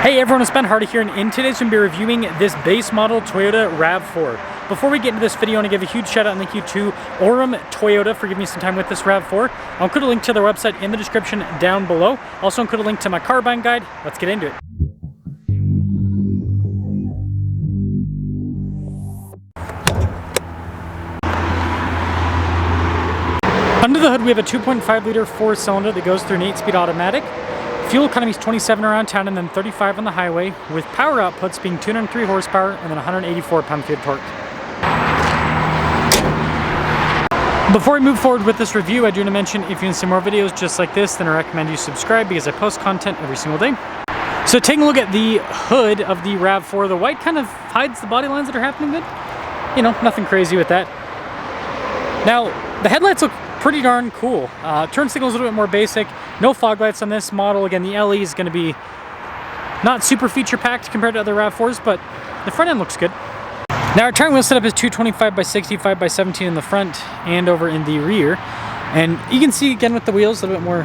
Hey everyone, it's Ben Hardy here, and in today's we're going to be reviewing this base model Toyota RAV4. Before we get into this video, I want to give a huge shout out and thank you to Orem Toyota for giving me some time with this RAV4. I'll include a link to their website in the description down below. Also include a link to my car buying guide. Let's get into it. Under the hood we have a 2.5 liter 4-cylinder that goes through an 8-speed automatic. Fuel economy is 27 around town and then 35 on the highway, with power outputs being 203 horsepower and then 184 pound-feet torque. Before we move forward with this review, I do want to mention if you want to see more videos just like this, then I recommend you subscribe because I post content every single day. So taking a look at the hood of the RAV4, the white kind of hides the body lines that are happening good. You know, nothing crazy with that. Now, the headlights look pretty darn cool. Turn signal is a little bit more basic. No fog lights on this model. Again, the LE is going to be not super feature packed compared to other RAV4s, but the front end looks good. Now our tire wheel setup is 225 by 65 by 17 in the front and over in the rear. And you can see again with the wheels a little bit more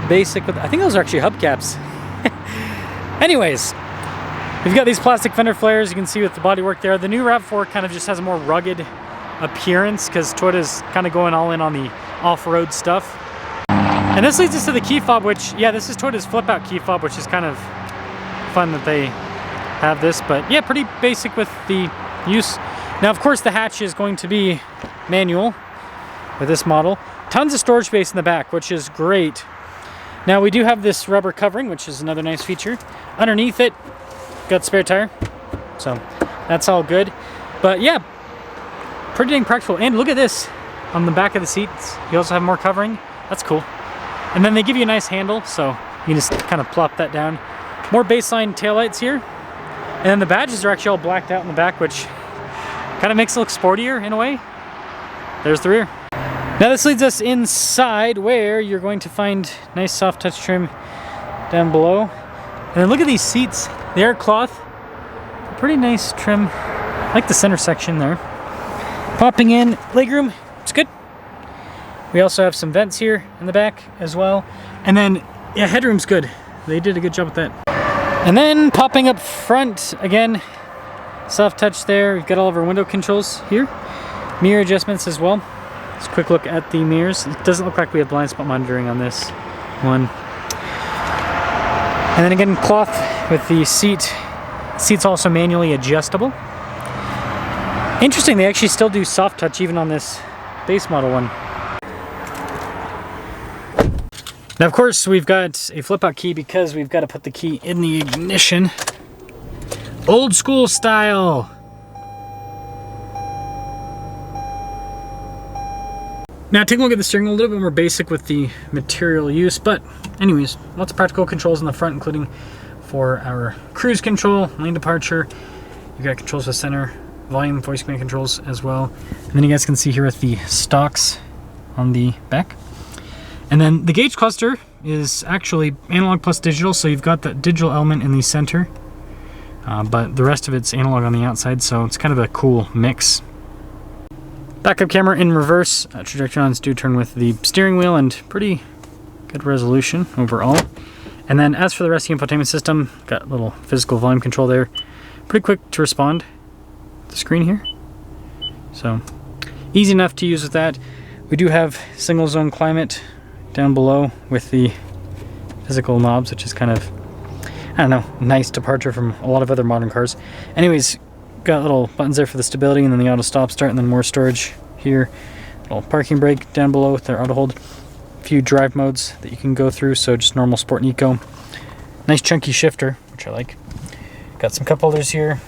basic. I think those are actually hubcaps. Anyways, we've got these plastic fender flares. You can see with the bodywork there. The new RAV4 kind of just has a more rugged appearance because Toyota's kind of going all in on the off-road stuff. And this leads us to the key fob, which, yeah, this is Toyota's flip-out key fob, which is kind of fun that they have this, but yeah, pretty basic with the use. Now, of course, the hatch is going to be manual with this model. Tons of storage space in the back, which is great. Now, we do have this rubber covering, which is another nice feature. Underneath it, got spare tire, so that's all good. But yeah, pretty dang practical. And look at this on the back of the seats. You also have more covering. That's cool. And then they give you a nice handle, so you can just kind of plop that down. More baseline taillights here. And then the badges are actually all blacked out in the back, which kind of makes it look sportier in a way. There's the rear. Now this leads us inside where you're going to find nice soft touch trim down below. And then look at these seats. The air cloth. Pretty nice trim. I like the center section there. Popping in, legroom, it's good. We also have some vents here in the back as well. And then, yeah, headroom's good. They did a good job with that. And then popping up front, again, soft touch there. We've got all of our window controls here. Mirror adjustments as well. Just a quick look at the mirrors. It doesn't look like we have blind spot monitoring on this one. And then again, cloth with the seat. Seat's also manually adjustable. Interesting, they actually still do soft touch even on this base model one. Now, of course, we've got a flip-out key because we've got to put the key in the ignition. Old school style. Now, take a look at the steering wheel, a little bit more basic with the material use, but anyways, lots of practical controls in the front, including for our cruise control, lane departure. You've got controls for center, volume, voice command controls as well. And then you guys can see here with the stocks on the back. And then the gauge cluster is actually analog plus digital, so you've got that digital element in the center, but the rest of it's analog on the outside, so it's kind of a cool mix. Backup camera in reverse, trajectorions do turn with the steering wheel, and pretty good resolution overall. And then as for the rest of the infotainment system, got a little physical volume control there. Pretty quick to respond, the screen here. So easy enough to use with that. We do have single zone climate down below with the physical knobs, which is kind of, I don't know, nice departure from a lot of other modern cars. Anyways, got little buttons there for the stability and then the auto stop start and then more storage here. Little parking brake down below with their auto hold. A few drive modes that you can go through, so just normal, sport, and eco. Nice chunky shifter, which I like. Got some cup holders here.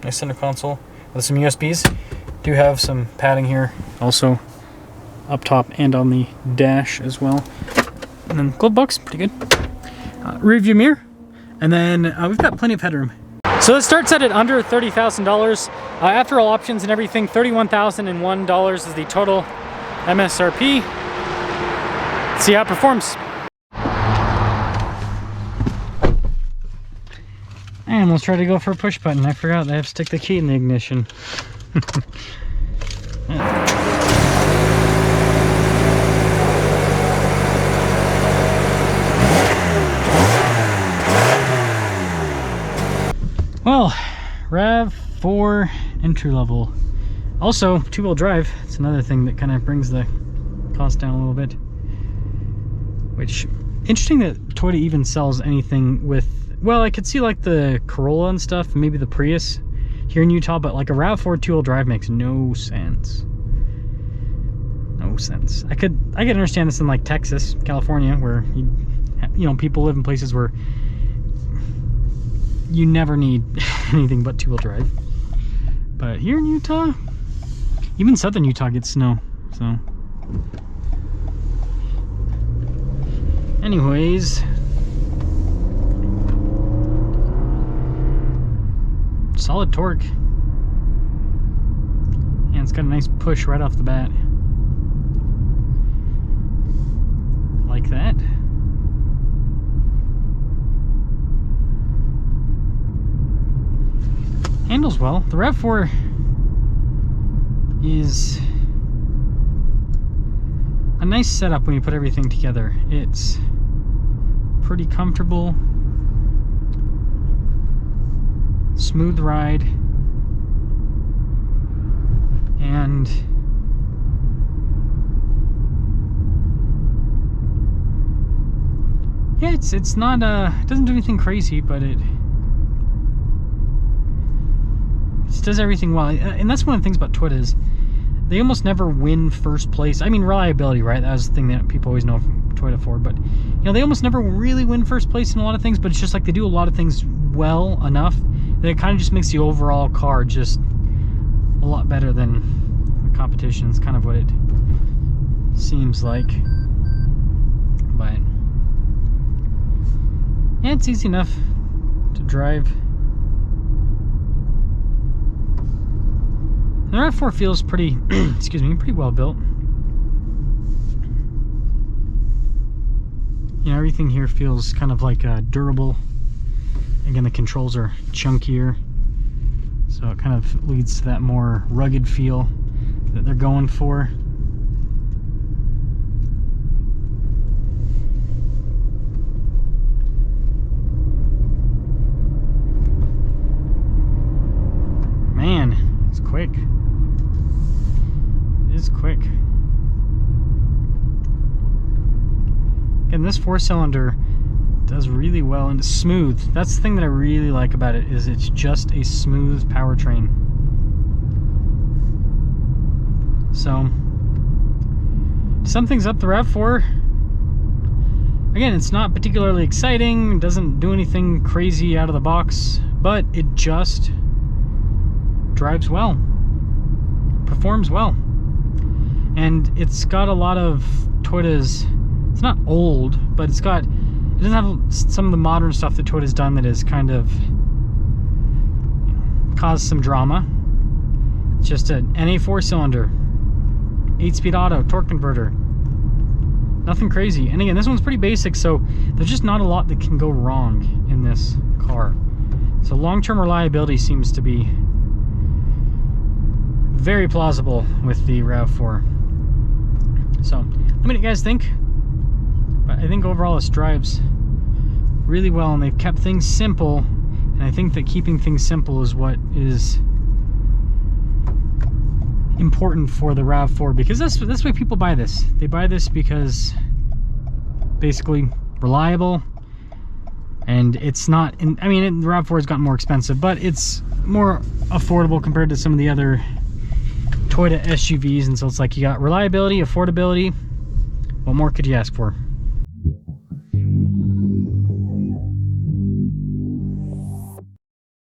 Nice center console with some USBs. Do have some padding here also up top and on the dash as well. And then glove box, pretty good. Rear view mirror. And then we've got plenty of headroom. So it starts at under $30,000. After all options and everything, $31,001 is the total MSRP. Let's see how it performs. I almost tried to go for a push button. I forgot I have to stick the key in the ignition. Well, RAV4 entry level. Also, two-wheel drive. It's another thing that kind of brings the cost down a little bit. Which, interesting that Toyota even sells anything with, well, I could see like the Corolla and stuff, maybe the Prius here in Utah, but like a RAV4 two-wheel drive makes no sense. No sense. I could understand this in like Texas, California, where you know, people live in places where you never need anything but two-wheel drive. But here in Utah, even southern Utah gets snow, so. Anyways, solid torque. And it's got a nice push right off the bat. Like that. Handles well. The RAV4 is a nice setup when you put everything together. It's pretty comfortable, smooth ride, and yeah, it's not it doesn't do anything crazy, but it does everything well. And that's one of the things about Toyota is they almost never win first place. I mean, reliability, right? That was the thing that people always know Toyota for, but you know, they almost never really win first place in a lot of things, but it's just like they do a lot of things well enough that it kind of just makes the overall car just a lot better than the competition. It's kind of what it seems like. But yeah, it's easy enough to drive. The RAV4 feels pretty, excuse me, pretty well built. You know, everything here feels kind of like durable. Again, the controls are chunkier, so it kind of leads to that more rugged feel that they're going for. Man, it's quick. It is quick. And this four-cylinder does really well, and it's smooth. That's the thing that I really like about it, is it's just a smooth powertrain. So, to sum things up, the RAV4, again, it's not particularly exciting, doesn't do anything crazy out of the box, but it just drives well, performs well. And it's got a lot of Toyota's, it's not old, but it doesn't have some of the modern stuff that Toyota's done that has kind of caused some drama. It's just an NA 4-cylinder, 8-speed auto, torque converter. Nothing crazy. And again, this one's pretty basic, so there's just not a lot that can go wrong in this car. So long-term reliability seems to be very plausible with the RAV4. So, let me know what you guys think. But I think overall this drives really well, and they've kept things simple, and I think that keeping things simple is what is important for the RAV4, because that's why people buy this. They buy this because basically reliable, and it's not, I mean, the RAV4 has gotten more expensive, but it's more affordable compared to some of the other Toyota SUVs, and so it's like you got reliability, affordability. What more could you ask for?